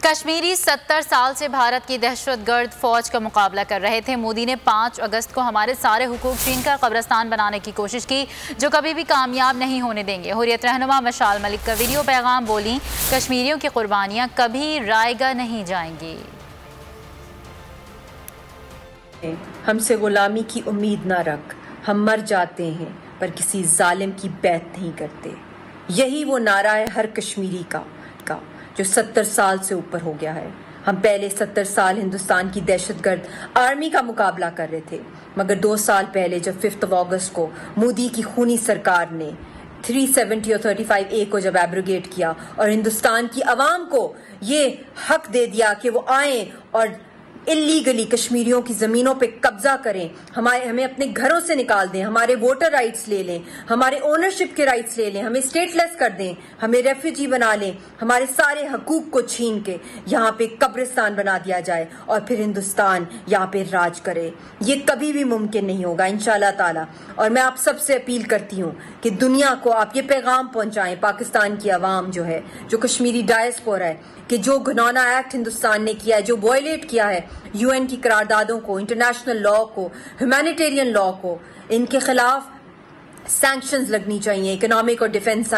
کشمیری 70 سال سے بھارت کی دہشت گرد فوج کا مقابلہ کر رہے تھے۔ مودی نے 5 اگست کو ہمارے سارے حقوق چھین کر قبرستان بنانے کی کوشش کی جو کبھی بھی کامیاب نہیں ہونے دیں گے۔ حریت رہنما مشال ملک کا ویڈیو پیغام بولیں، کشمیریوں کی قربانیاں کبھی رائیگاں نہیں جائیں گی۔ ہم سے غلامی کی امید نہ رکھ، ہم مر جاتے ہیں پر کسی ظالم کی بیعت نہیں کرتے۔ یہی وہ نعرہ ہے ہر کشمیری کا جو 70 سال سے اوپر ہو گیا ہے۔ ہم پہلے 70 سال ہندوستان کی دہشت گرد آرمی کا مقابلہ کر رہے تھے، مگر 2 سال پہلے جب 5 اگست کو مودی کی خونی سرکار نے 370 اور 35A کو جب ایبروگیٹ کیا اور ہندوستان کی عوام کو یہ حق دے دیا کہ وہ آئیں اور اللیگلی کشمیریوں کی زمینوں پہ قبضہ کریں، ہمیں اپنے گھروں سے نکال دیں، ہمارے ووٹر رائٹس لے لیں، ہمارے اونرشپ کے رائٹس لے لیں، ہمیں اسٹیٹ لیس کر دیں، ہمیں ریفیوجی بنا لیں، ہمارے سارے حقوق کو چھین کے یہاں پہ قبرستان بنا دیا جائے اور پھر ہندوستان یہاں پہ راج کرے، یہ کبھی بھی ممکن نہیں ہوگا انشاءاللہ تعالی۔ اور میں آپ سب سے اپیل کرتی ہوں کہ دنیا کو آپ یہ پیغام پہنچائیں، پاکستان کی عوام جو ہے، جو کشمیری ڈائسپورا ہے، کہ جو گھناؤنا ایکٹ ہندوستان نے کیا ہے، جو وائلیٹ کیا ہے UN کی قراردادوں کو، انٹرنیشنل لا کو، ہیومینیٹیرین لا کو، ان کے خلاف سینکشنز لگنی چاہیے، اکنامک اور ڈیفنس